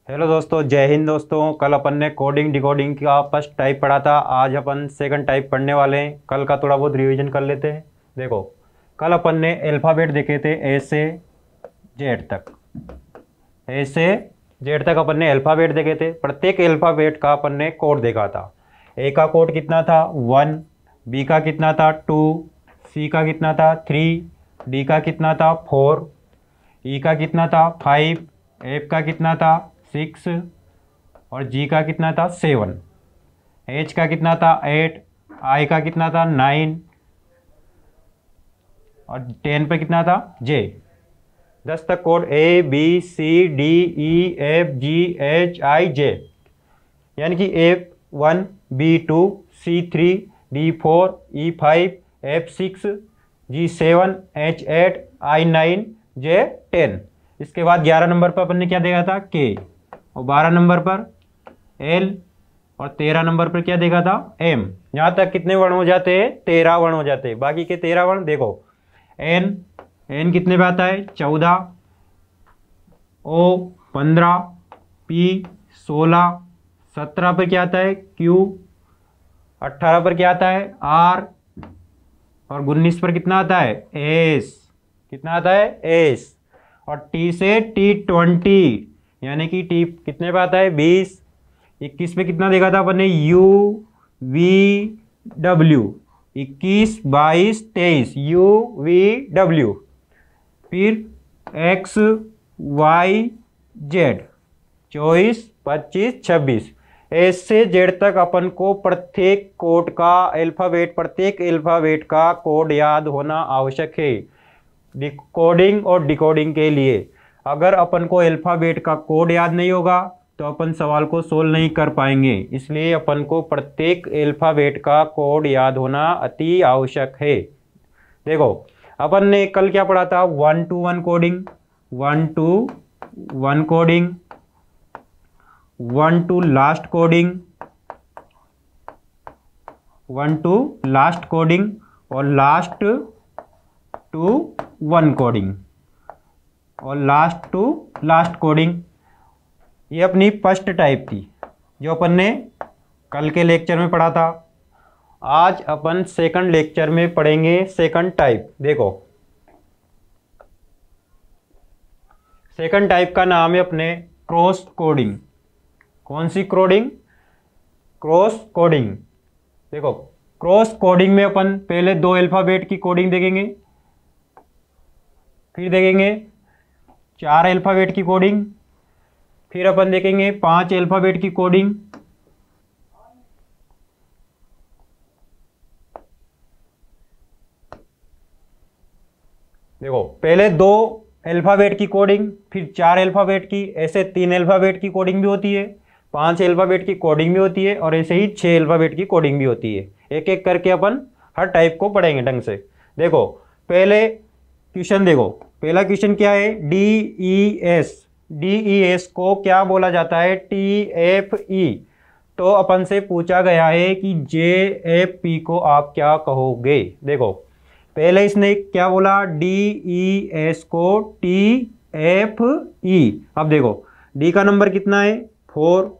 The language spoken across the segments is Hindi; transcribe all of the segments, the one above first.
हेलो दोस्तों, जय हिंद दोस्तों। कल अपन ने कोडिंग डिकोडिंग का फर्स्ट टाइप पढ़ा था। आज अपन सेकंड टाइप पढ़ने वाले हैं। कल का थोड़ा बहुत रिवीजन कर लेते हैं। देखो, कल अपन ने अल्फ़ाबेट देखे थे ए से जेड तक। ए से जेड तक अपन ने अल्फ़ाबेट देखे थे। प्रत्येक अल्फ़ाबेट का अपन ने कोड देखा था। ए का कोड कितना था 1, बी का कितना था 2, सी का कितना था 3, डी का कितना था 4, ई का कितना था 5, एफ का कितना था 6 और जी का कितना था 7, एच का कितना था 8, आई का कितना था 9 और 10 पे कितना था जे। 10 तक code A B C D E F G H I J, यानी कि F1 B2 C3 D4 E5 F6 G7 H8 I9 J10। इसके बाद 11 नंबर पर अपन ने क्या देखा था K, और 12 नंबर पर L, और 13 नंबर पर क्या देखा था M। यहाँ तक कितने वर्ण हो जाते हैं? 13 वर्ण हो जाते हैं। बाकी के 13 वर्ण देखो, N कितने पे आता है 14, O 15, P 16, 17 पर क्या आता है Q, 18 पर क्या आता है R, और 19 पर कितना आता है S। कितना आता है S। और T से T20, यानी कि T कितने पे आता है 20। 21 पे कितना देखा था अपन ने U V W, 21 22 23 U V W। फिर X Y Z 24 25 26। एस से जेड तक अपन को प्रत्येक कोड का प्रत्येक अल्फ़ाबेट का कोड याद होना आवश्यक है कोडिंग और डिकोडिंग के लिए। अगर अपन को अल्फ़ाबेट का कोड याद नहीं होगा तो अपन सवाल को सोल्व नहीं कर पाएंगे। इसलिए अपन को प्रत्येक अल्फ़ाबेट का कोड याद होना अति आवश्यक है। देखो, अपन ने कल क्या पढ़ा था 1 to 1 coding, 1 to 1 coding, 1 to last coding, 1 to last coding, और लास्ट टू 1 कोडिंग, और लास्ट टू लास्ट कोडिंग। ये अपनी फर्स्ट टाइप थी जो अपन ने कल के लेक्चर में पढ़ा था। आज अपन सेकंड लेक्चर में पढ़ेंगे सेकंड टाइप। देखो, सेकंड टाइप का नाम है अपने क्रॉस कोडिंग। कौन सी कोडिंग? Cross coding. देखो, क्रॉस कोडिंग में अपन पहले 2 अल्फ़ाबेट की कोडिंग देखेंगे, फिर देखेंगे 4 अल्फ़ाबेट की कोडिंग, फिर अपन देखेंगे 5 अल्फ़ाबेट की कोडिंग, देखो पहले 2 अल्फ़ाबेट की कोडिंग, फिर 4 अल्फ़ाबेट की, ऐसे 3 अल्फ़ाबेट की कोडिंग भी होती है, 5 अल्फ़ाबेट की कोडिंग भी होती है, और ऐसे ही 6 अल्फ़ाबेट की कोडिंग भी होती है। एक एक करके अपन हर टाइप को पढ़ेंगे ढंग से। देखो, पहले क्वेश्चन देखो, पहला क्वेश्चन क्या है DES। DES को क्या बोला जाता है TFE। तो अपन से पूछा गया है कि JFP को आप क्या कहोगे। देखो, पहले इसने क्या बोला DES को TFE। अब देखो, D का नंबर कितना है 4,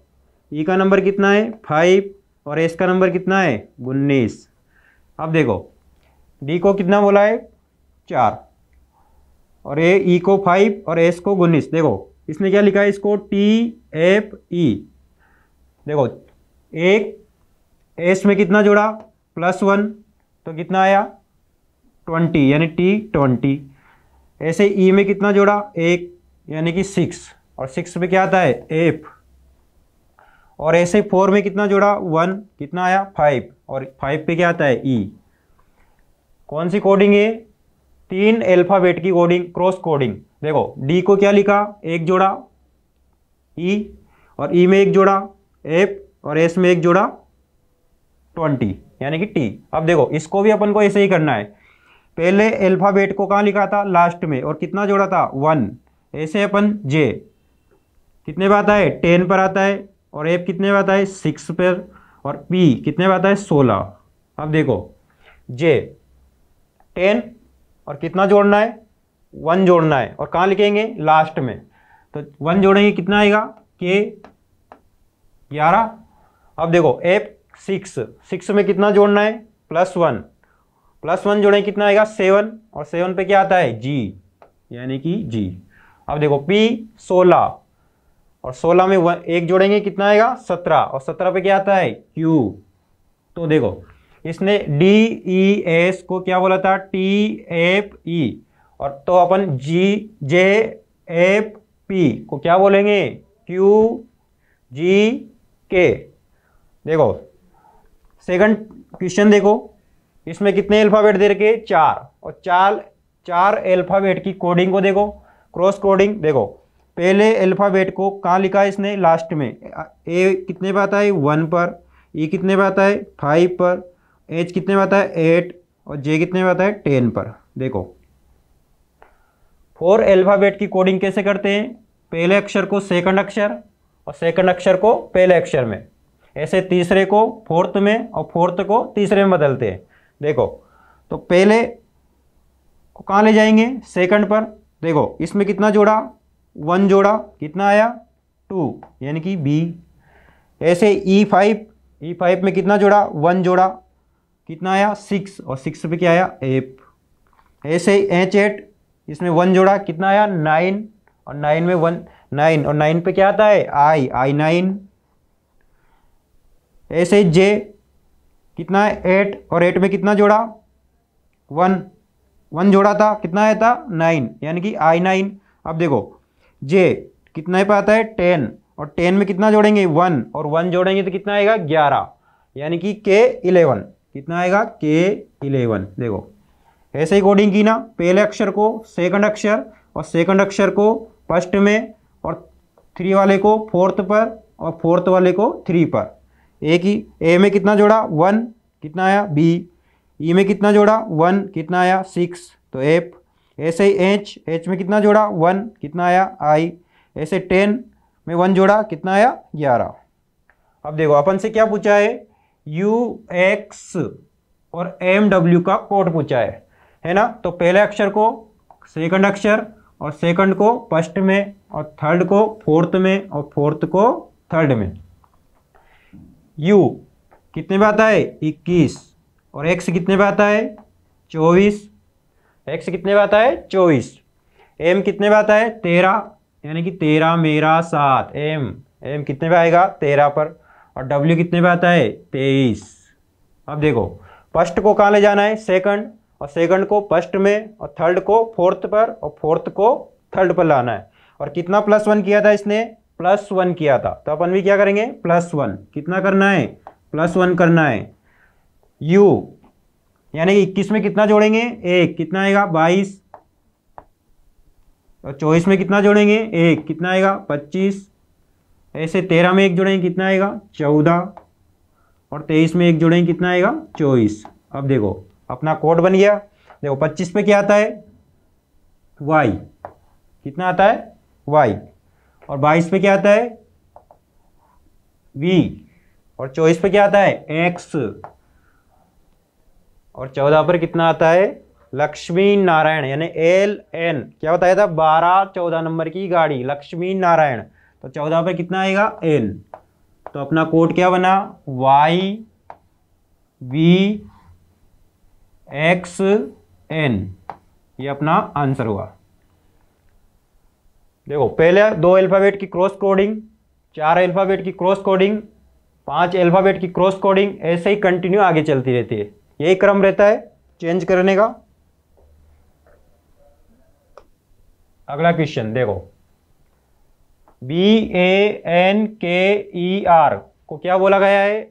E का नंबर कितना है 5, और S का नंबर कितना है 19। अब देखो, D को कितना बोला है 4, और E को 5 और S को 19। देखो इसने क्या लिखा है इसको TFE। देखो, एक S में कितना जोड़ा +1, तो कितना आया 20, यानी T20। ऐसे E में कितना जोड़ा 1, यानी कि 6, और 6 पे क्या आता है F। और ऐसे 4 में कितना जोड़ा 1, कितना आया 5, और 5 पे क्या आता है E। कौन सी कोडिंग है? 3 अल्फ़ाबेट की कोडिंग, क्रॉस कोडिंग। देखो, D को क्या लिखा 1 जोड़ा E, और E में 1 जोड़ा F, और S में 1 जोड़ा 20, यानी कि T। अब देखो, इसको भी अपन को ऐसे ही करना है। पहले अल्फ़ाबेट को कहाँ लिखा था लास्ट में, और कितना जोड़ा था 1। ऐसे अपन J कितने पे आता है 10 पर आता है, और F कितने पे आता है 6 पर, और P कितने पे आता है 16। अब देखो, J 10 और कितना जोड़ना है 1 जोड़ना है, और कहाँ लिखेंगे लास्ट में। तो 1 जोड़ेंगे कितना आएगा के 11। अब देखो एफ 6 में कितना जोड़ना है, +1 जोड़ें कितना आएगा 7, और 7 पे क्या आता है जी, यानी कि जी। अब देखो पी 16, और 16 में 1 जोड़ेंगे कितना आएगा 17, और 17 पे क्या आता है क्यू। तो देखो इसने डी ई एस को क्या बोला था टी एफ ई, और तो अपन जी जे एफ पी को क्या बोलेंगे क्यू जी के। देखो सेकंड क्वेश्चन देखो, इसमें कितने अल्फाबेट दे रखे 4, और चार अल्फाबेट की कोडिंग को देखो, क्रॉस कोडिंग। देखो पहले अल्फाबेट को कहाँ लिखा है इसने लास्ट में, ए कितने पे आता है 1 पर, ई कितने पे आता है 5 पर, एच कितने पे आता है 8, और जे कितने पे आता है 10 पर। देखो 4 अल्फाबेट की कोडिंग कैसे करते हैं, पहले अक्षर को सेकंड अक्षर, और सेकंड अक्षर को पहले अक्षर में, ऐसे तीसरे को फोर्थ में, और फोर्थ को तीसरे में बदलते हैं। देखो तो पहले को कहाँ ले जाएंगे सेकंड पर। देखो इसमें कितना जोड़ा 1 जोड़ा, कितना आया 2, यानी कि बी। ऐसे E5 में कितना जोड़ा 1 जोड़ा, कितना आया 6, और 6 पे क्या आया एफ। ऐसे H8 इसमें 1 जोड़ा, कितना आया 9, और 9 में 1 9, और 9 पे क्या आता है I9। ऐसे जे कितना है 8, और 8 में कितना जोड़ा 1 जोड़ा था, कितना आया था 9, यानी कि I9। अब देखो जे कितना पे आता है 10, और 10 में कितना जोड़ेंगे 1, और 1 जोड़ेंगे तो कितना आएगा 11, यानी कि K11, कितना आएगा K11। देखो ऐसे ही कोडिंग की ना, पहले अक्षर को सेकंड अक्षर, और सेकंड अक्षर को फर्स्ट में, और 3 वाले को फोर्थ पर, और फोर्थ वाले को 3 पर। ए की ए में कितना जोड़ा 1, कितना आया बी। ई में कितना जोड़ा 1, कितना आया 6, तो एफ। ऐसे ही एच में कितना जोड़ा 1, कितना आया आई। ऐसे 10 में 1 जोड़ा, कितना आया 11। अब देखो अपन से क्या पूछा है, यू एक्स और एम डब्ल्यू का कोड पूछा है ना। तो पहले अक्षर को सेकंड अक्षर, और सेकंड को फर्स्ट में, और थर्ड को फोर्थ में, और फोर्थ को थर्ड में। यू कितने पे आता है 21, और एक्स कितने पे आता है 24, एक्स कितने पे आता है 24। एम कितने पे आता है 13, यानी कि 13 मेरा 7, एम कितने पे आएगा 13 पर, और डब्ल्यू कितने पे आता है 23। अब देखो फर्स्ट को कहाँ ले जाना है सेकंड, और सेकंड को फर्स्ट में, और थर्ड को फोर्थ पर, और फोर्थ को थर्ड पर लाना है। और कितना +1 किया था इसने, +1 किया था, तो अपन भी क्या करेंगे +1, कितना करना है +1 करना है। यू यानी कि 21 में कितना जोड़ेंगे 1, कितना आएगा 22, और 24 में कितना जोड़ेंगे 1, कितना आएगा 25। ऐसे 13 में 1 जोड़ेंगे, कितना आएगा 14, और 23 में 1 जोड़ेंगे, कितना आएगा 24। अब देखो अपना कोड बन गया। देखो 25 पे क्या आता है y, कितना आता है y, और 22 पे क्या आता है v, और 24 पे क्या आता है x, और 14 पर कितना आता है लक्ष्मी नारायण, यानी LN। क्या बताया था 12-14 नंबर की गाड़ी लक्ष्मी नारायण, तो 14 पर कितना आएगा N। तो अपना कोड क्या बना YVXN, ये अपना आंसर हुआ। देखो पहले 2 अल्फाबेट की क्रॉस कोडिंग, 4 अल्फाबेट की क्रॉस कोडिंग, 5 अल्फाबेट की क्रॉस कोडिंग, ऐसे ही कंटिन्यू आगे चलती रहती है। यही क्रम रहता है चेंज करने का। अगला क्वेश्चन देखो, BANKER को क्या बोला गया है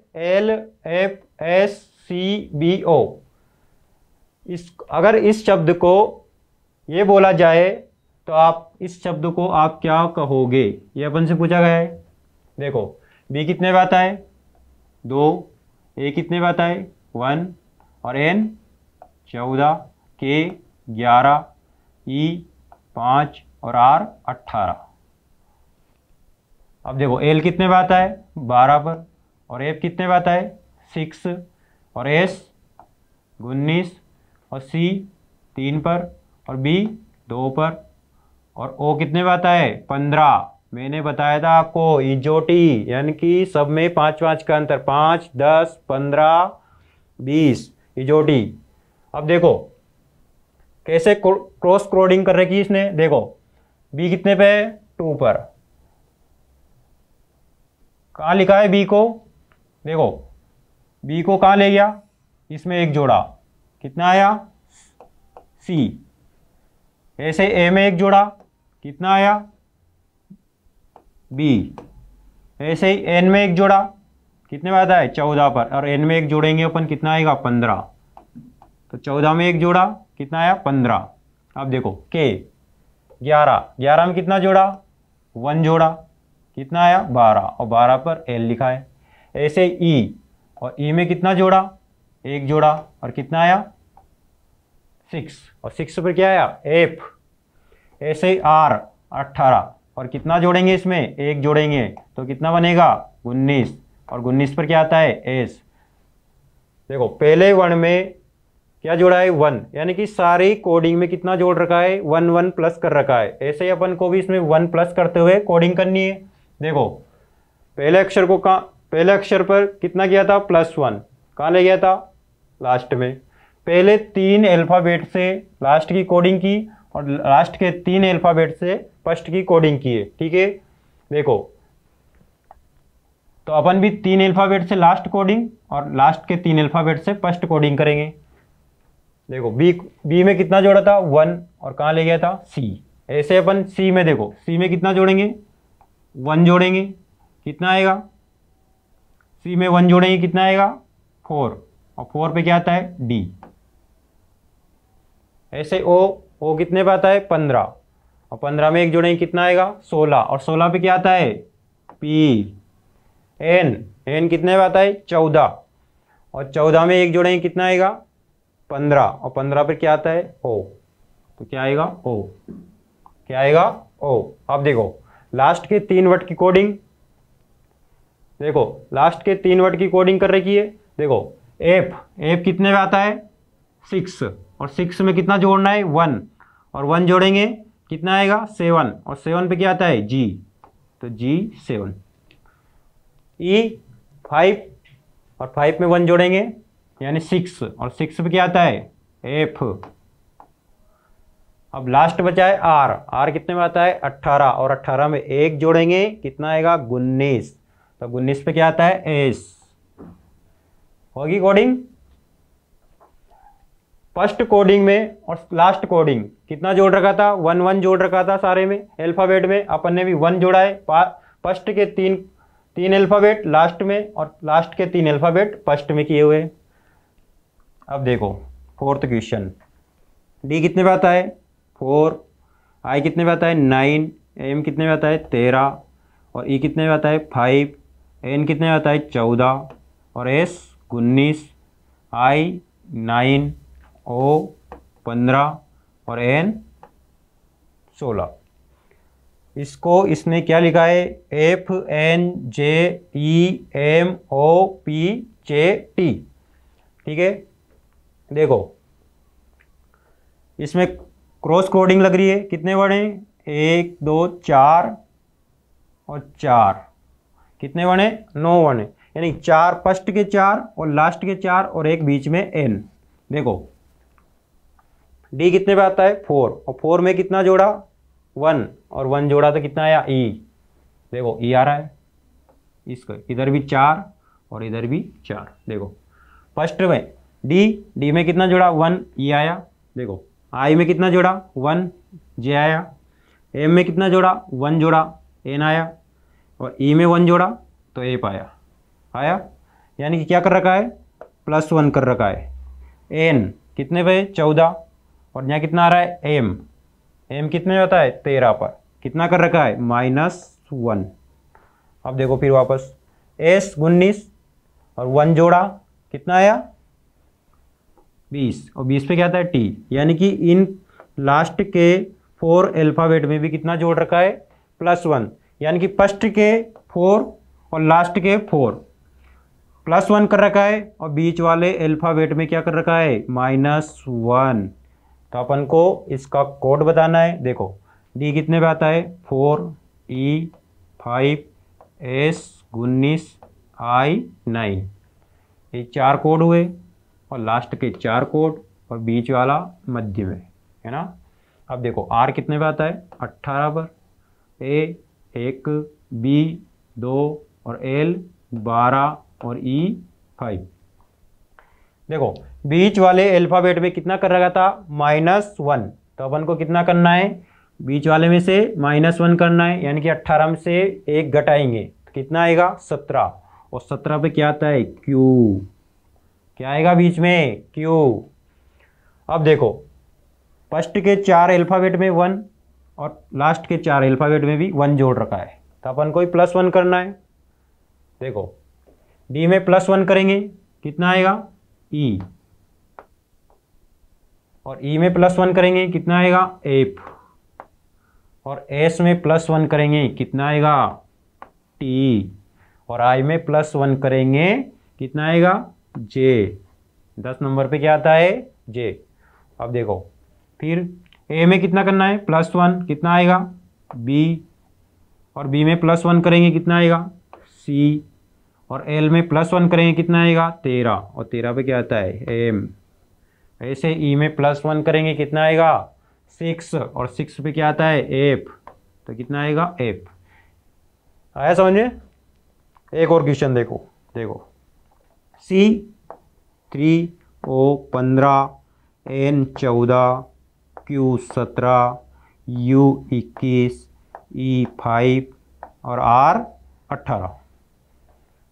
LFSCBO। अगर इस शब्द को ये बोला जाए तो आप इस शब्द को आप क्या कहोगे, ये अपन से पूछा गया है। देखो B कितने पे आता है 2, A कितने पे आता है 1, और N 14, K 11, E 5, और R 18। अब देखो L कितने पे आता है 12 पर, और F कितने पे आता है 6, और S 19, और C 3 पर, और B 2 पर, और O कितने पे आता है 15, मैंने बताया था आपको इजोटी, यानी कि सब में 5-5 का अंतर, 5, 10, 15, 20 इजोटी। अब देखो कैसे क्रॉस कोडिंग कर रखी है इसने, देखो बी कितने पे है, 2 पर। कहाँ लिखा है बी को, देखो बी को कहाँ ले गया, इसमें एक जोड़ा, कितना आया सी। ऐसे ए में एक जोड़ा, कितना आया बी। ऐसे ही एन में एक जोड़ा, कितने बात है 14 पर, और एन में एक जोड़ेंगे अपन, कितना आएगा 15। तो 14 में एक जोड़ा, कितना आया 15। अब देखो के 11 में कितना जोड़ा 1 जोड़ा, कितना आया 12, और 12 पर एल लिखा है। ऐसे ई, और ई में कितना जोड़ा, एक जोड़ा, और कितना आया 6, और 6 पर क्या आया एफ। ऐसे ही आर 18, और कितना जोड़ेंगे इसमें, एक जोड़ेंगे, तो कितना बनेगा 19, और 19 पर क्या आता है एस। देखो पहले वन में क्या जोड़ा है 1, यानी कि सारी कोडिंग में कितना जोड़ रखा है 1 1 प्लस कर रखा है। ऐसे ही अपन को भी इसमें 1 प्लस करते हुए कोडिंग करनी है। देखो पहले अक्षर को कहाँ, पहले अक्षर पर कितना किया था +1, कहाँ ले गया था लास्ट में। पहले 3 अल्फ़ाबेट से लास्ट की कोडिंग की, और लास्ट के 3 अल्फ़ाबेट से फर्स्ट की कोडिंग की है, ठीक है। देखो तो अपन भी 3 अल्फ़ाबेट से लास्ट कोडिंग, और लास्ट के 3 अल्फ़ाबेट से फर्स्ट कोडिंग करेंगे। देखो बी में कितना जोड़ा था 1, और कहाँ ले गया था सी। ऐसे अपन सी में, देखो सी में कितना जोड़ेंगे 1 जोड़ेंगे, कितना आएगा, सी में 1 जोड़ेंगे, कितना आएगा 4, और 4 पे क्या आता है डी। ऐसे ओ कितने पे आता है 15, और 15 में एक जोड़ेंगे, कितना आएगा 16, और 16 पे क्या आता है पी। एन कितने पे आता है 14, और 14 में एक जोड़ेंगे, कितना आएगा 15, और 15 पे क्या आता है ओ, तो क्या आएगा ओ, क्या आएगा ओ। अब देखो लास्ट के 3 वर्ड की कोडिंग, देखो लास्ट के 3 वर्ड की कोडिंग कर रखी है। देखो एफ कितने पे आता है 6, और 6 में कितना जोड़ना है 1, और 1 जोड़ेंगे, कितना आएगा 7, और 7 पे क्या आता है जी, तो जी 7। ई 5, और 5 में 1 जोड़ेंगे, यानी 6, और 6 पे क्या आता है एफ। अब लास्ट बचा है आर कितने में आता है 18, और 18 में एक जोड़ेंगे, कितना आएगा 19, तो 19 पे क्या आता है एस। होगी कोडिंग। फर्स्ट कोडिंग में और लास्ट कोडिंग कितना जोड़ रखा था 1 1 जोड़ रखा था सारे में, अल्फाबेट में अपन ने भी 1 जोड़ा है। फर्स्ट के 3 अल्फाबेट लास्ट में, और लास्ट के 3 अल्फाबेट फर्स्ट में किए हुए। अब देखो 4th क्वेश्चन, डी कितने पे आता है 4, आई कितने पे आता है 9, एम कितने पे आता है 13, और ई कितने पे आता है 5, एन कितने पे आता है 14, और एस 19, आई 9, ओ 15, और एन 16। इसको इसने क्या लिखा है F N J E M O P J T, ठीक है। देखो इसमें क्रॉस कोडिंग लग रही है, कितने वर्ड हैं 1 2 4 और 4, कितने वर्ड हैं 9 वर्ड हैं, यानी 4 फर्स्ट के 4 और लास्ट के 4 और एक बीच में एन। देखो डी कितने पे आता है 4, और 4 में कितना जोड़ा 1, और 1 जोड़ा तो कितना आया ई। देखो ई आ रहा है, इसको इधर भी 4 और इधर भी 4। देखो फर्स्ट में डी में कितना जोड़ा 1 ई आया। देखो आई में कितना जोड़ा 1 जे आया, एम में कितना जोड़ा 1 जोड़ा एन आया, और ई में 1 जोड़ा तो ए आया, यानी कि क्या कर रखा है +1 कर रखा है। एन कितने पे 14, और यहाँ कितना आ रहा है एम कितने होता है 13 पर, कितना कर रखा है -1। अब देखो फिर वापस एस 19 और 1 जोड़ा कितना आया 20, और 20 पे क्या आता है टी, यानी कि इन लास्ट के 4 अल्फ़ाबेट में भी कितना जोड़ रखा है +1, यानी कि फर्स्ट के 4 और लास्ट के 4 +1 कर रखा है, और बीच वाले अल्फ़ाबेट में क्या कर रखा है -1। तो अपन को इसका कोड बताना है। देखो डी कितने पे आता है 4, E5, S19, I9। ये 4 कोड हुए और लास्ट के 4 कोड और बीच वाला मध्य में, है ना। अब देखो R कितने पे आता है, 18 पर, A 1, B 2 और L 12 और E 5। देखो बीच वाले अल्फ़ाबेट में कितना कर रखा था, -1, तो अपन को कितना करना है, बीच वाले में से -1 करना है, यानी कि 18 में से 1 घटाएंगे तो कितना आएगा, 17, और 17 पे क्या आता है, Q, क्या आएगा बीच में, Q। अब देखो फर्स्ट के 4 अल्फ़ाबेट में 1 और लास्ट के 4 अल्फ़ाबेट में भी 1 जोड़ रखा है, तो अपन को +1 करना है। देखो D में +1 करेंगे कितना आएगा, E, और E में +1 करेंगे कितना आएगा, F, और S में +1 करेंगे कितना आएगा, T, और I में +1 करेंगे कितना आएगा, J। 10 नंबर पे क्या आता है, J। अब देखो फिर A में कितना करना है, +1 कितना आएगा, B, और B में +1 करेंगे कितना आएगा, C, और L में +1 करेंगे कितना आएगा, 13, और 13 पे क्या आता है, M। ऐसे E में +1 करेंगे कितना आएगा, 6, और 6 पे क्या आता है, F, तो कितना आएगा, F। आया समझ में। एक और क्वेश्चन देखो, C3, O15, N14, Q17, U21, E5 और R18।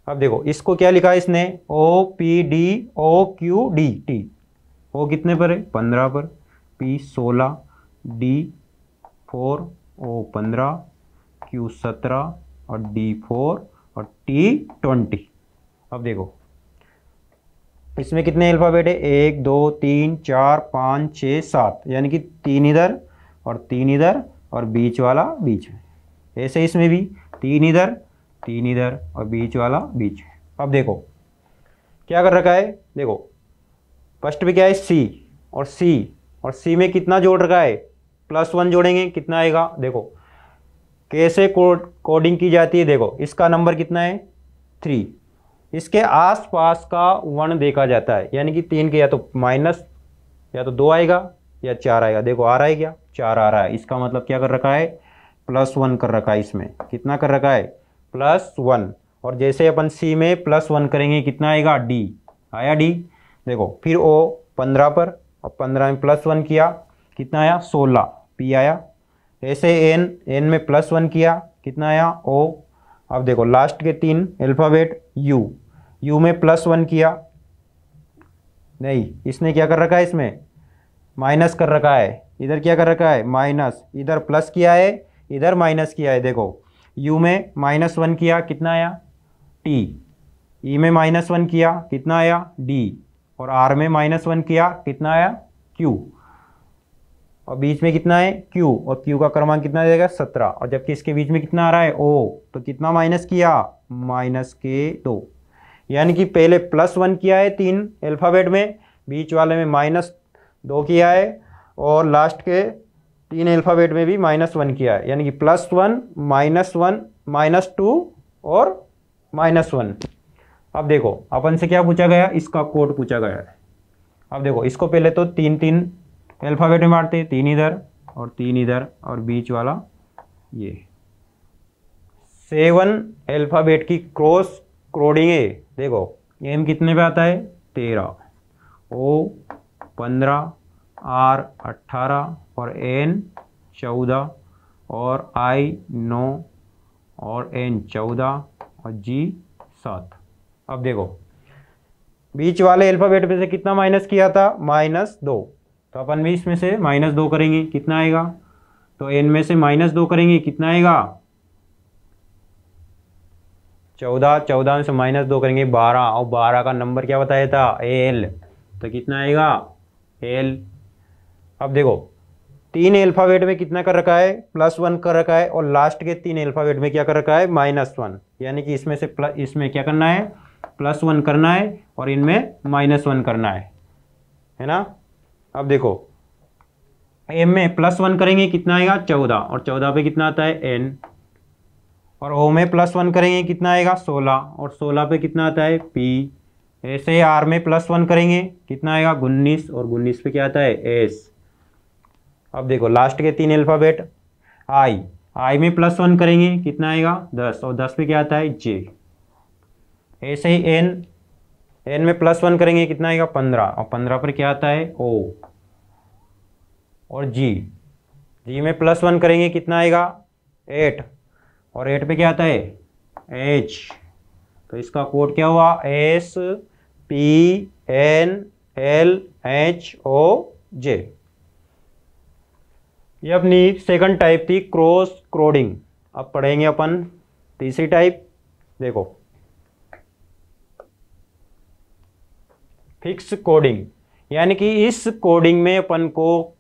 अब देखो इसको क्या लिखा है इसने, OPD, OQD, O कितने पर है, 15 पर, P16, D4, O15, Q17 और D4 और T20। अब देखो इसमें कितने अल्फ़ाबेट है, 1 2 3 4 5 6 7, यानी कि 3 इधर और 3 इधर और बीच वाला बीच में। ऐसे इसमें भी 3 इधर और बीच वाला बीच में। अब देखो क्या कर रखा है, देखो फर्स्ट पे क्या है, C में कितना जोड़ रखा है, +1 जोड़ेंगे कितना आएगा। देखो कैसे कोडिंग की जाती है, देखो इसका नंबर कितना है, 3, इसके आसपास का 1 देखा जाता है, यानी कि 3 के या तो -2 आएगा या 4 आएगा। देखो आ रहा है क्या, 4 आ रहा है, इसका मतलब क्या कर रखा है, +1 कर रखा है। इसमें कितना कर रखा है, +1, और जैसे अपन C में +1 करेंगे कितना आएगा, D, आया D। देखो फिर O 15 पर, और 15 में +1 किया कितना आया, 16, P आया। ऐसे N में +1 किया कितना आया, O। अब देखो लास्ट के 3 अल्फ़ाबेट, U में +1 किया, नहीं इसने क्या कर रखा है, इसमें माइनस कर रखा है, इधर क्या कर रखा है, माइनस, इधर प्लस किया है, इधर माइनस किया है। देखो U में -1 किया कितना आया, T, E में -1 किया कितना आया, D, और R में -1 किया कितना आया, Q, और बीच में कितना है, Q, और Q का क्रमांक कितना देगा, 17, और जबकि इसके बीच में कितना आ रहा है, O, तो कितना माइनस किया, -2, यानी कि पहले +1 किया है 3 अल्फ़ाबेट में, बीच वाले में -2 किया है, और लास्ट के 3 अल्फ़ाबेट में भी -1 किया है, यानी कि +1, -1, -2 और -1। अब देखो अपन से क्या पूछा गया, इसका कोड पूछा गया है। अब देखो इसको पहले तो 3 अल्फ़ाबेट में बांटते, 3 इधर और 3 इधर और बीच वाला ये 7 अल्फ़ाबेट की क्रॉस कोडिंग है। देखो M कितने पे आता है, 13, O 15, R 18 और N 14 और I 9 और N 14 और G 7। अब देखो बीच वाले अल्फ़ाबेट में से कितना माइनस किया था, -2, तो अपन भी इसमें से -2 करेंगे कितना आएगा, तो N में से -2 करेंगे कितना आएगा, 14 में से -2 करेंगे 12, और 12 का नंबर क्या बताया था, L, तो कितना आएगा, L। अब देखो 3 अल्फ़ाबेट में कितना कर रखा है, +1 कर रखा है, और लास्ट के 3 अल्फ़ाबेट में क्या कर रखा है, -1, यानी कि इसमें से इसमें क्या करना है, +1 करना है, और इनमें -1 करना है ना। अब देखो M में +1 करेंगे कितना आएगा, 14, और 14 पे कितना आता है, N, और ओ में +1 करेंगे कितना आएगा 16, और 16 पे कितना आता है P। ऐसे ही R में +1 करेंगे कितना आएगा 19, और 19 पे क्या आता है S। अब देखो लास्ट के 3 अल्फ़ाबेट I में +1 करेंगे कितना आएगा 10, और 10 पे क्या आता है J। ऐसे ही N में +1 करेंगे कितना आएगा 15, और 15 पर क्या आता है O। और G में +1 करेंगे कितना आएगा 8, और 8 पे क्या आता है H। तो इसका कोड क्या हुआ SPNLHOJ। ये अपनी सेकंड टाइप थी क्रॉस कोडिंग। अब पढ़ेंगे अपन तीसरी टाइप। देखो फिक्स कोडिंग, यानी कि इस कोडिंग में अपन को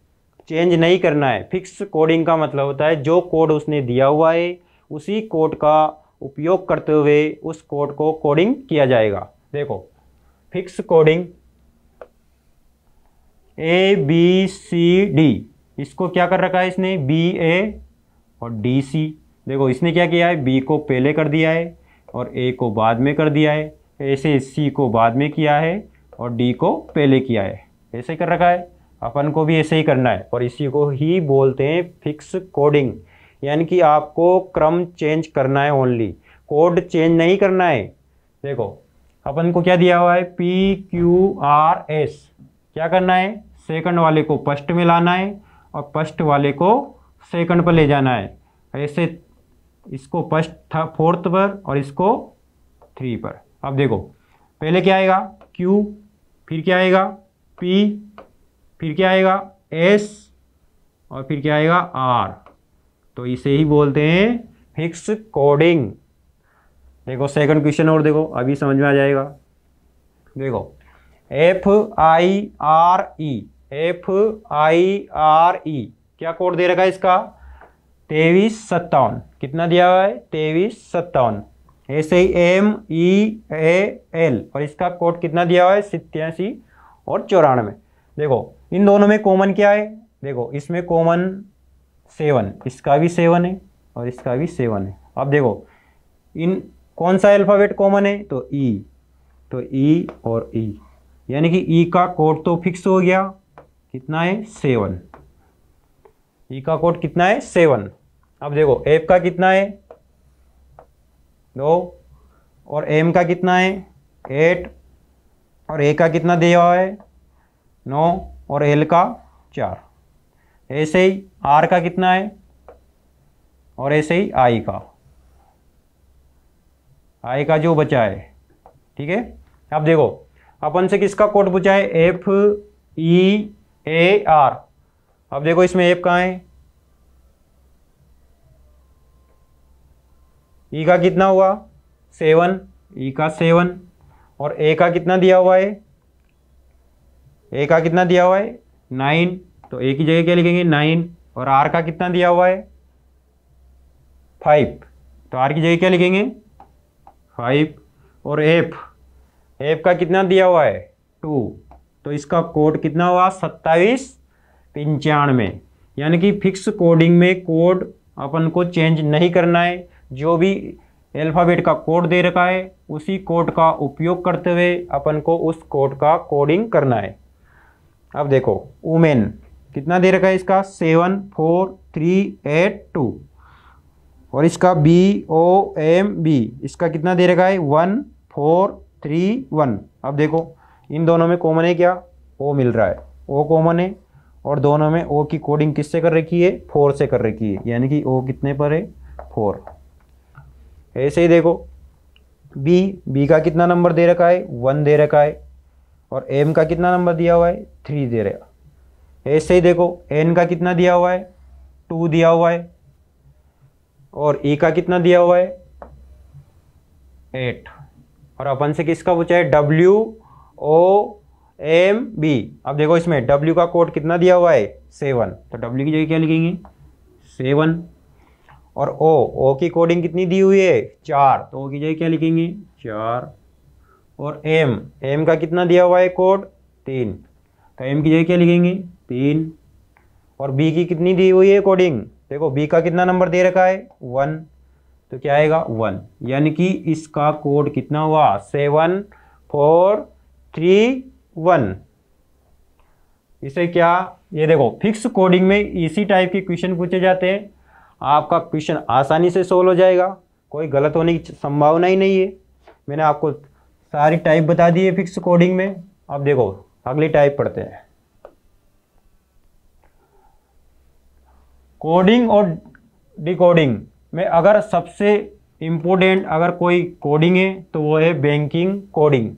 चेंज नहीं करना है। फिक्स कोडिंग का मतलब होता है जो कोड उसने दिया हुआ है उसी कोड का उपयोग करते हुए उस कोड को कोडिंग किया जाएगा। देखो फिक्स कोडिंग ABCD, इसको क्या कर रखा है इसने BA और DC। देखो इसने क्या किया है B को पहले कर दिया है और A को बाद में कर दिया है, ऐसे C को बाद में किया है और D को पहले किया है, ऐसे ही कर रखा है। अपन को भी ऐसे ही करना है और इसी को ही बोलते हैं फिक्स कोडिंग, यानी कि आपको क्रम चेंज करना है, ओनली कोड चेंज नहीं करना है। देखो अपन को क्या दिया हुआ है PQRS, क्या करना है सेकंड वाले को फर्स्ट में लाना है और फर्स्ट वाले को सेकंड पर ले जाना है। ऐसे इसको फर्स्ट था फोर्थ पर और इसको 3 पर। अब देखो पहले क्या आएगा Q, फिर क्या आएगा P, फिर क्या आएगा S और फिर क्या आएगा R। तो इसे ही बोलते हैं फिक्स कोडिंग। देखो सेकंड क्वेश्चन और देखो अभी समझ में आ जाएगा। देखो FIRE क्या कोड दे रखा है इसका 2357। कितना दिया हुआ है 2357। ऐसे ही MEAL और इसका कोड कितना दिया हुआ है 87 और 94। देखो इन दोनों में कॉमन क्या है, देखो इसमें कॉमन 7, इसका भी 7 है और इसका भी 7 है। अब देखो इन कौन सा अल्फ़ाबेट कॉमन है तो E, तो E और E, यानी कि E का कोड तो फिक्स हो गया, कितना है 7। E का कोड कितना है 7। अब देखो F का कितना है 2 और M का कितना है 8 और A का कितना दिया हुआ है 9 और L का 4। ऐसे ही R का कितना है और ऐसे ही I का जो बचा है, ठीक है। अब देखो अपन से किसका कोड पूछा है FEAR। अब देखो इसमें F कहाँ है, E का कितना हुआ 7, E का 7 और A का कितना दिया हुआ है, A का कितना दिया हुआ है 9, तो A की जगह क्या लिखेंगे 9 और R का कितना दिया हुआ है 5, तो R की जगह क्या लिखेंगे 5 और F का कितना दिया हुआ है 2, तो इसका कोड कितना हुआ 2795। यानी कि फिक्स कोडिंग में कोड अपन को चेंज नहीं करना है, जो भी अल्फ़ाबेट का कोड दे रखा है उसी कोड का उपयोग करते हुए अपन को उस कोड का कोडिंग करना है। अब देखो वुमेन कितना दे रखा है इसका 74382 और इसका BOMB इसका कितना दे रखा है 1431। अब देखो इन दोनों में कॉमन है क्या O मिल रहा है, O कॉमन है और दोनों में O की कोडिंग किससे कर रखी है 4 से कर रखी है, यानी कि O कितने पर है 4। ऐसे ही देखो B का कितना नंबर दे रखा है 1 दे रखा है और M का कितना नंबर दिया हुआ है 3 दे रहा है। ऐसे ही देखो N का कितना दिया हुआ है 2 दिया हुआ है और E का कितना दिया हुआ है 8 और अपन से किसका पूछा है WOMB। अब देखो इसमें W का कोड कितना दिया हुआ है 7, तो W की जगह क्या लिखेंगे 7 और O की कोडिंग कितनी दी हुई है 4, तो O की जगह क्या लिखेंगे 4 और M का कितना दिया हुआ है कोड 3, तो M की जगह क्या लिखेंगे 3 और B की कितनी दी हुई है कोडिंग, देखो B का कितना नंबर दे रखा है 1 तो क्या आएगा 1, यानी कि इसका कोड कितना हुआ 7431। इसे क्या, ये देखो फिक्स कोडिंग में इसी टाइप के क्वेश्चन पूछे जाते हैं, आपका क्वेश्चन आसानी से सोल्व हो जाएगा, कोई गलत होने की संभावना ही नहीं है। मैंने आपको सारी टाइप बता दी है फिक्स कोडिंग में। अब देखो अगली टाइप पढ़ते हैं। कोडिंग और डिकोडिंग में अगर सबसे इम्पोर्टेंट अगर कोई कोडिंग है तो वो है बैंकिंग कोडिंग।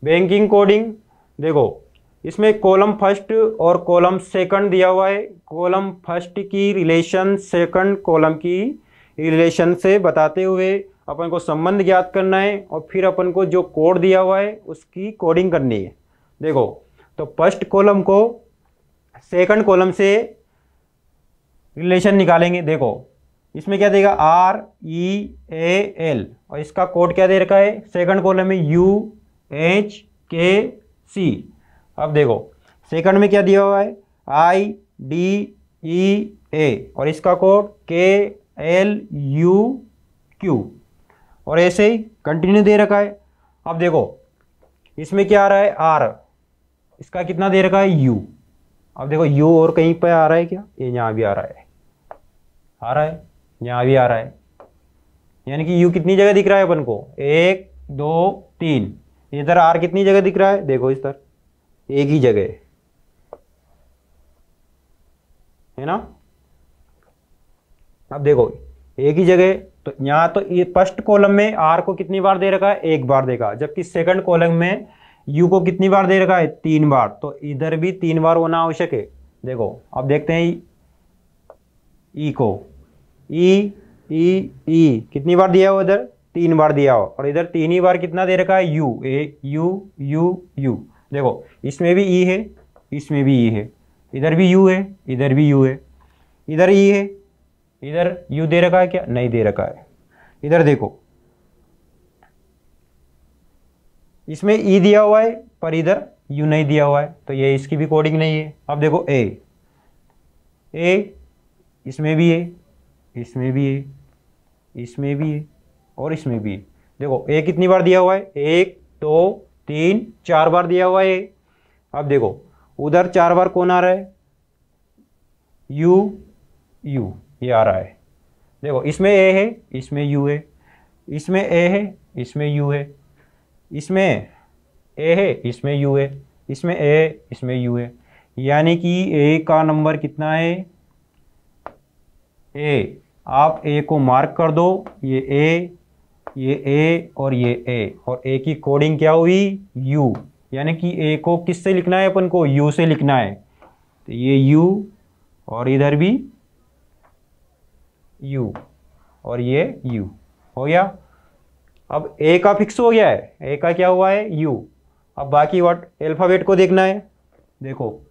बैंकिंग कोडिंग देखो, इसमें कॉलम फर्स्ट और कॉलम सेकंड दिया हुआ है। कॉलम फर्स्ट की रिलेशन सेकंड कॉलम की रिलेशन से बताते हुए अपन को संबंध ज्ञात करना है, और फिर अपन को जो कोड दिया हुआ है उसकी कोडिंग करनी है। देखो तो फर्स्ट कॉलम को सेकंड कॉलम से रिलेशन निकालेंगे। देखो इसमें क्या देगा REAL, और इसका कोड क्या दे रखा है सेकंड कॉलम में UHKC। अब देखो सेकंड में क्या दिया हुआ है IDEA, और इसका कोड KLUQ, और ऐसे ही कंटिन्यू दे रखा है। अब देखो इसमें क्या आ रहा है R, इसका कितना दे रखा है U। अब देखो U और कहीं पे आ रहा है क्या, ये यहाँ भी आ रहा है, यहाँ भी आ रहा है, यानी कि U कितनी जगह दिख रहा है अपन को 1 2 3। इधर R कितनी जगह दिख रहा है, देखो इस तरह एक ही जगह है ना। अब देखो एक ही जगह, तो यहाँ तो ये फर्स्ट कॉलम में R को कितनी बार दे रखा है, एक बार देखा, जबकि सेकंड कॉलम में U को कितनी बार दे रखा है 3 बार, तो इधर भी 3 बार होना आवश्यक है। देखो अब देखते हैं E को, E कितनी बार दिया हो, इधर 3 बार दिया हो, और इधर 3 ही बार कितना दे रखा है U, U। देखो इसमें भी E है, इसमें भी E है, इधर भी U है, इधर भी U है, इधर E है, इधर U दे रखा है क्या, नहीं दे रखा है। इधर देखो इसमें E दिया हुआ है पर इधर U नहीं दिया हुआ है, तो ये इसकी भी कोडिंग नहीं है। अब देखो A इसमें भी है, इसमें भी है, इसमें भी है, और इसमें भी है। देखो A कितनी बार दिया हुआ है 1 2 3 4 बार दिया हुआ है। अब देखो उधर 4 बार कौन आ रहा है U, ये आ रहा है। देखो इसमें A है, इसमें U है, इसमें A है, इसमें U है, इसमें A है, इसमें U है, इसमें A, इसमें U है, यानी कि A का नंबर कितना है A। आप A को मार्क कर दो, ये A, ये A और ये A, और A की कोडिंग क्या हुई U, यानी कि A को किससे लिखना है अपन को U से लिखना है, तो ये U और इधर भी U और ये U हो गया। अब A का फिक्स हो गया है, A का क्या हुआ है U। अब बाकी वर्ड अल्फाबेट को देखना है। देखो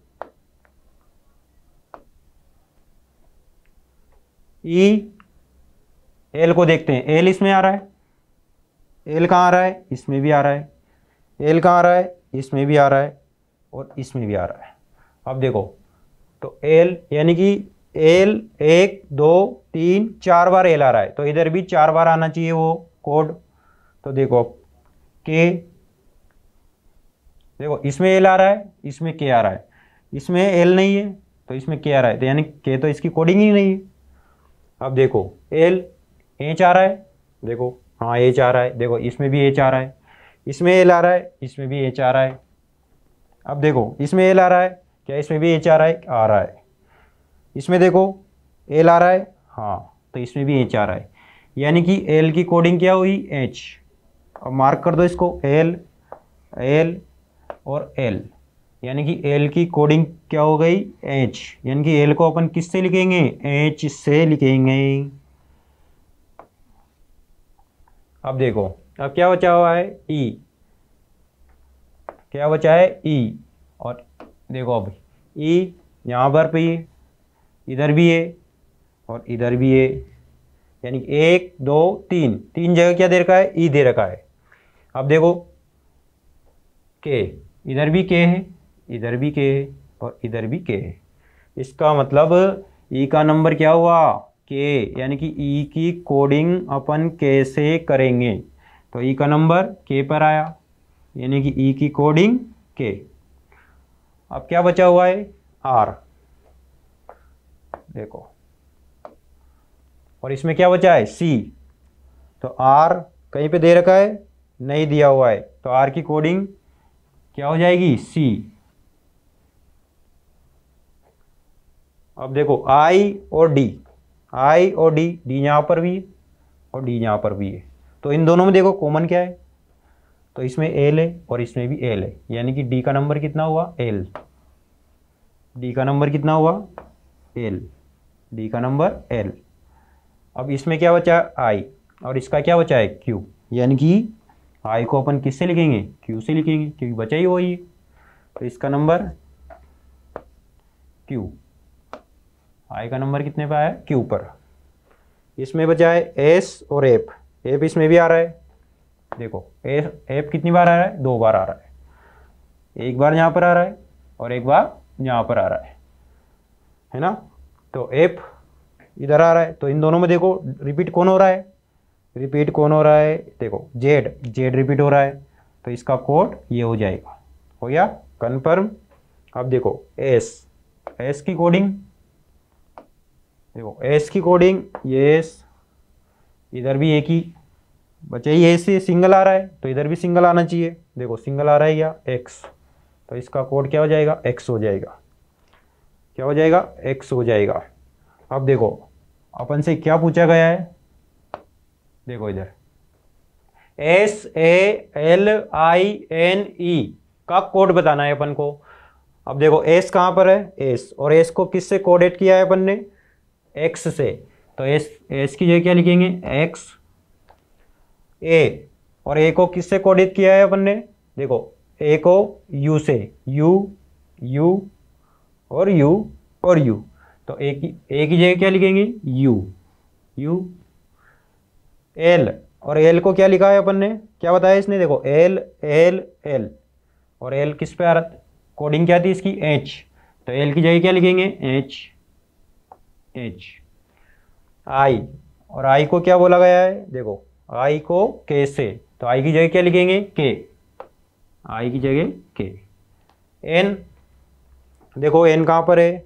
E L को देखते हैं, L इसमें आ रहा है, L कहाँ आ रहा है, इसमें भी आ रहा है, L कहाँ आ रहा है, इसमें भी आ रहा है, और इसमें भी आ रहा है। अब देखो तो L यानी कि L 1 2 3 4 बार L आ रहा है, तो इधर भी 4 बार आना चाहिए वो कोड। तो देखो K, देखो इसमें L आ रहा है, इसमें K आ रहा है, इसमें L नहीं है तो इसमें K आ रहा है, तो यानी K तो इसकी कोडिंग ही नहीं है। अब देखो L H आ रहा है, देखो हाँ H आ रहा है, देखो इसमें भी H आ रहा है, इसमें L आ रहा है, इसमें भी H आ रहा है। अब देखो इसमें L आ रहा है क्या, इसमें भी H आ रहा है, आ रहा है, इसमें देखो L आ रहा है, हाँ तो इसमें भी H आ रहा है, यानी कि L की कोडिंग क्या हुई H। अब मार्क कर दो इसको L और L, यानी कि L की कोडिंग क्या हो गई H, यानी कि L को अपन किससे लिखेंगे H से लिखेंगे। अब देखो अब क्या बचा हुआ है E, क्या बचा है E, और देखो अब E यहाँ पर भी है, इधर भी है और इधर भी है, यानी 1 2 3 जगह क्या दे रखा है E दे रखा है। अब देखो K, इधर भी K है, इधर भी K है और इधर भी K है, इसका मतलब E का नंबर क्या हुआ K के, यानी कि ई की कोडिंग अपन कैसे करेंगे, तो ई का नंबर के पर आया, यानी कि ई की कोडिंग के। अब क्या बचा हुआ है, आर, देखो, और इसमें क्या बचा है, सी। तो आर कहीं पे दे रखा है, नहीं दिया हुआ है, तो आर की कोडिंग क्या हो जाएगी, सी। अब देखो आई और डी, आई और डी, डी यहाँ पर भी है और डी यहाँ पर भी है, तो इन दोनों में देखो कॉमन क्या है, तो इसमें एल है और इसमें भी एल है, यानी कि डी का नंबर कितना हुआ, एल। डी का नंबर कितना हुआ, एल, डी का नंबर एल। अब इसमें क्या बचा, आई, और इसका क्या बचा है, क्यू, यानी कि आई को अपन किससे लिखेंगे, क्यू से लिखेंगे, क्योंकि बचा ही वही है, तो इसका नंबर क्यू, आई का नंबर कितने पे आया, क्यू पर। इसमें बचा है एस और एफ, एफ इसमें भी आ रहा है, देखो एफ कितनी बार आ रहा है, 2 बार आ रहा है, एक बार यहाँ पर आ रहा है और एक बार यहाँ पर आ रहा है ना। तो एफ इधर आ रहा है, तो इन दोनों में देखो रिपीट कौन हो रहा है, रिपीट कौन हो रहा है, देखो जेड, जेड रिपीट हो रहा है, तो इसका कोड ये हो जाएगा, हो गया कन्फर्म। अब देखो एस, एस की कोडिंग, देखो एस की कोडिंग, यस, इधर भी एक ही बचे ही, एस से सिंगल आ रहा है तो इधर भी सिंगल आना चाहिए, देखो सिंगल आ रहा है या एक्स, तो इसका कोड क्या हो जाएगा, एक्स हो जाएगा, क्या हो जाएगा, एक्स हो जाएगा। अब देखो अपन से क्या पूछा गया है, देखो इधर SALINE का कोड बताना है अपन को। अब देखो एस कहाँ पर है, एस, और एस को किससे कोडेट किया है अपन ने, एक्स से, तो एस, एस की जगह क्या लिखेंगे, एक्स, ए, और ए को किससे कोडित किया है अपन ने, देखो ए को यू से, यू, यू और यू और यू, तो ए की जगह क्या लिखेंगे, यू, यू, एल, और एल को क्या लिखा है अपन ने, क्या बताया इसने, देखो एल एल एल, और एल किस पे आ रहा, कोडिंग क्या थी इसकी, एच, तो एल की जगह क्या लिखेंगे, एच, एच। आई, और आई को क्या बोला गया है, देखो आई को के से, तो आई की जगह क्या लिखेंगे, के, आई की जगह के। एन, देखो एन कहाँ पर है,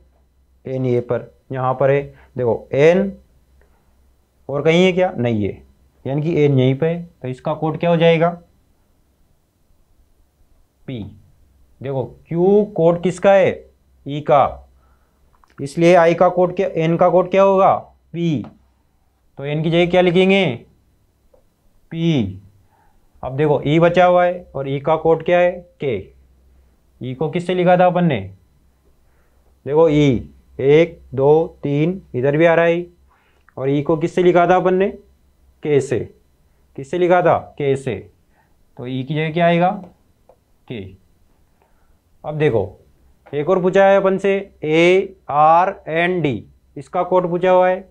एन ये पर, यहाँ पर है, देखो एन, और कहीं है क्या, नहीं है, यानी कि एन यहीं पे है, तो इसका कोड क्या हो जाएगा, पी। देखो क्यू कोड किसका है, ई का, इसलिए आई का कोड क्या, एन का कोड क्या होगा, पी, तो एन की जगह क्या लिखेंगे, पी। अब देखो ई बचा हुआ है और ई का कोड क्या है, के, ई को किससे लिखा था अपन ने, देखो ई 1 2 3 इधर भी आ रहा है, और ई को किससे लिखा था अपन ने, के से, किससे लिखा था, के से, तो ई की जगह क्या आएगा, के। अब देखो एक और पूछा है अपन से, ARND, इसका कोड पूछा हुआ है,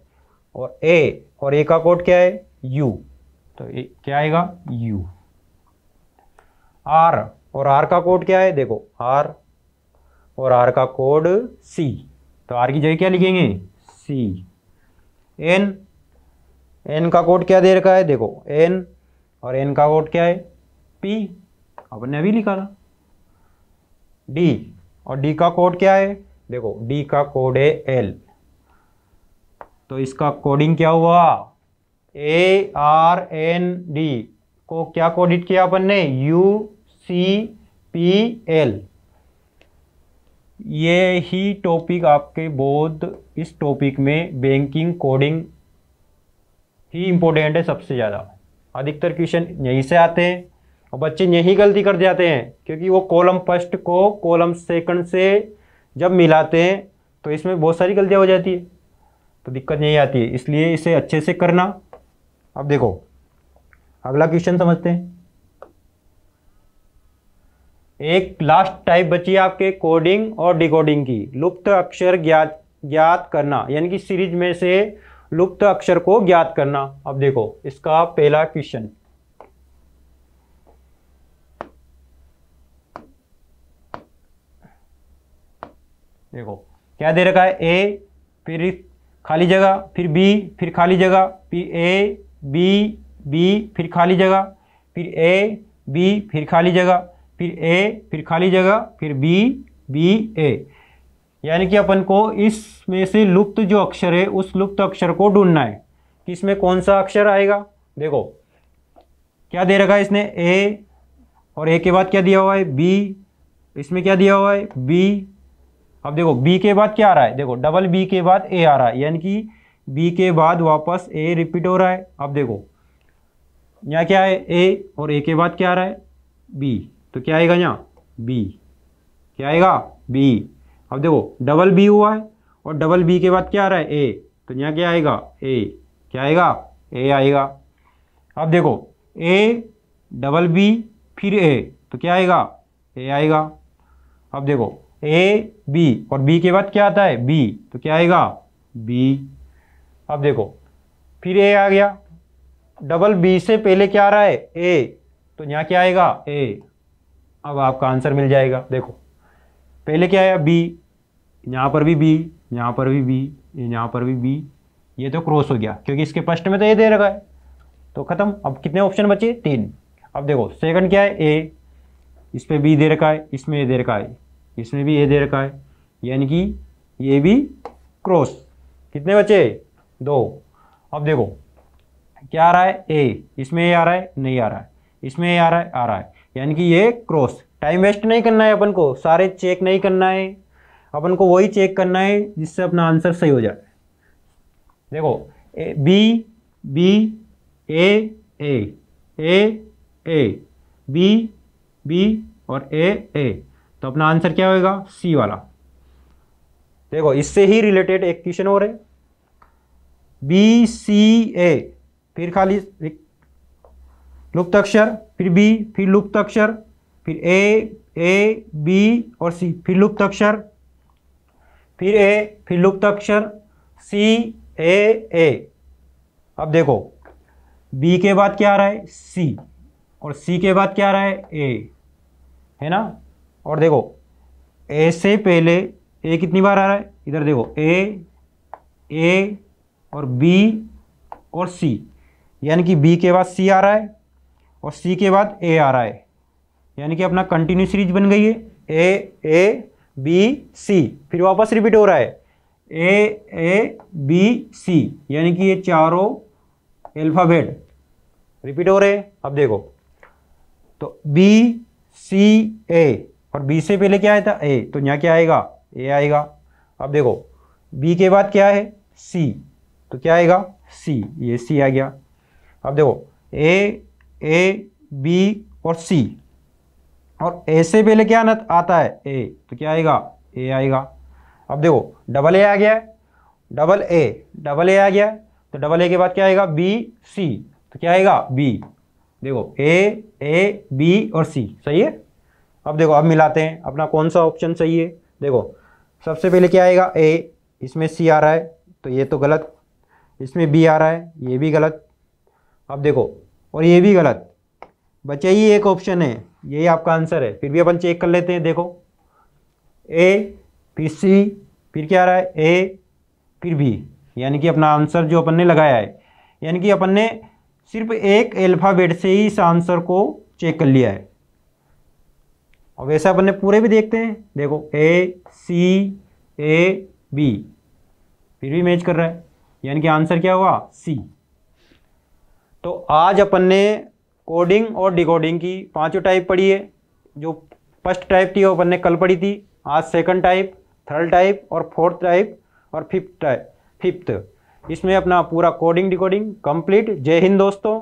और ए, और ए का कोड क्या है, यू, तो क्या आएगा, यू। आर, और आर का कोड क्या है, देखो आर, और आर का कोड सी, तो आर की जगह क्या लिखेंगे, सी। एन, एन का कोड क्या दे रखा है, देखो एन, और एन का कोड क्या है, पी, अपन ने अभी लिखा था। डी, और डी का कोड क्या है, देखो डी का कोड है एल, तो इसका कोडिंग क्या हुआ, ARND को क्या कोडिट किया अपन ने, UCPL। ये ही टॉपिक आपके बहुत, इस टॉपिक में बैंकिंग कोडिंग ही इम्पोर्टेंट है सबसे ज़्यादा, अधिकतर क्वेश्चन यहीं से आते हैं, और बच्चे यही गलती कर जाते हैं, क्योंकि वो कॉलम फर्स्ट को कॉलम सेकंड से जब मिलाते हैं तो इसमें बहुत सारी गलतियाँ हो जाती है, तो दिक्कत नहीं आती है, इसलिए इसे अच्छे से करना। अब देखो अगला क्वेश्चन समझते हैं। एक लास्ट टाइप बची है आपके कोडिंग और डिकोडिंग की, लुप्त अक्षर ज्ञात करना, यानी कि सीरीज में से लुप्त अक्षर को ज्ञात करना। अब देखो इसका पहला क्वेश्चन, देखो क्या दे रखा है, ए, फिर खाली जगह, फिर बी, फिर खाली जगह, फिर ए बी बी, फिर खाली जगह, फिर ए बी, फिर खाली जगह, फिर ए, फिर खाली जगह, फिर बी बी ए। यानी कि अपन को इसमें से लुप्त जो अक्षर है उस लुप्त अक्षर को ढूंढना है कि इसमें कौन सा अक्षर आएगा। देखो क्या दे रखा है इसने, ए, और ए के बाद क्या दिया हुआ है, बी, इसमें क्या दिया हुआ है, बी। अब देखो बी के बाद क्या आ रहा है, देखो डबल बी के बाद ए आ रहा है, यानी कि बी के बाद वापस ए रिपीट हो रहा है। अब देखो यहाँ क्या है, ए, और ए के बाद क्या आ रहा है, बी, तो क्या आएगा यहाँ, बी, क्या आएगा, बी। अब देखो डबल बी हुआ है और डबल बी के बाद क्या आ रहा है, ए, तो यहाँ क्या आएगा, ए, क्या आएगा, ए आएगा। अब देखो ए डबल बी फिर ए, तो क्या आएगा, ए आएगा। अब देखो ए बी और बी के बाद क्या आता है, बी, तो क्या आएगा, बी। अब देखो फिर ए आ गया, डबल बी से पहले क्या आ रहा है, ए, तो यहाँ क्या आएगा, ए। अब आपका आंसर मिल जाएगा। देखो पहले क्या आया, बी, यहाँ पर भी बी, यहाँ पर भी बी, यहाँ पर भी बी, ये तो क्रॉस हो गया क्योंकि इसके फर्स्ट में तो ए दे रखा है, तो खत्म। अब कितने ऑप्शन बचे, 3। अब देखो सेकंड क्या है, ए, इस पे बी दे रखा है, इसमें ए दे रखा है, इसमें भी ए दे रखा है, यानी कि ये भी क्रॉस। कितने बचे, 2। अब देखो क्या आ रहा है, ए, इसमें ए आ रहा है, नहीं आ रहा है, इसमें ए आ रहा है, आ रहा है, यानी कि ये क्रॉस। टाइम वेस्ट नहीं करना है अपन को, सारे चेक नहीं करना है, अपन को वही चेक करना है जिससे अपना आंसर सही हो जाए। देखो बी बी, ए ए, ए ए, बी बी और ए ए, तो अपना आंसर क्या होगा, सी वाला। देखो इससे ही रिलेटेड एक क्वेश्चन और है, बी सी ए, फिर खाली लुप्त अक्षर, फिर बी, फिर लुप्त अक्षर, फिर ए बी और सी, फिर लुप्त अक्षर, फिर ए, फिर लुप्त अक्षर, सी ए। अब देखो बी के बाद क्या आ रहा है, सी, और सी के बाद क्या आ रहा है, ए, है ना। और देखो ए से पहले ए कितनी बार आ रहा है, इधर देखो ए और बी और सी, यानी कि बी के बाद सी आ रहा है और सी के बाद ए आ रहा है, यानी कि अपना कंटिन्यू सीरीज बन गई है, ए बी सी, फिर वापस रिपीट हो रहा है, ए बी सी, यानी कि ये चारों अल्फाबेट रिपीट हो रहे हैं। अब देखो तो बी सी ए, और बी से पहले क्या आया था, ए, तो यहाँ क्या आएगा, ए आएगा। अब देखो बी के बाद क्या है, सी, तो क्या आएगा, सी, ये सी आ गया। अब देखो ए बी और सी, और ए से पहले क्या आता है, ए, तो क्या आएगा, ए आएगा। अब देखो डबल ए आ गया है, डबल ए आ गया है, तो डबल ए के बाद क्या आएगा, बी सी, तो क्या आएगा, बी। देखो ए बी और सी सही है। अब देखो अब मिलाते हैं अपना कौन सा ऑप्शन सही है। देखो सबसे पहले क्या आएगा, ए, इसमें सी आ रहा है तो ये तो गलत, इसमें बी आ रहा है ये भी गलत। अब देखो और ये भी गलत, बचा ही एक ऑप्शन है, यही आपका आंसर है। फिर भी अपन चेक कर लेते हैं। देखो ए, फिर सी, फिर क्या आ रहा है, ए, फिर बी, यानी कि अपना आंसर जो अपन ने लगाया है, यानी कि अपन ने सिर्फ एक अल्फाबेट से ही इस आंसर को चेक कर लिया है। और वैसे अपन ने पूरे भी देखते हैं। देखो ए सी ए बी, फिर भी मैच कर रहा है, यानी कि आंसर क्या हुआ, सी। तो आज अपन ने कोडिंग और डिकोडिंग की 5 टाइप पढ़ी है। जो फर्स्ट टाइप थी वो अपन ने कल पढ़ी थी। आज सेकंड टाइप, थर्ड टाइप और फोर्थ टाइप और फिफ्थ। इसमें अपना पूरा कोडिंग डिकोडिंग कंप्लीट। जय हिंद दोस्तों।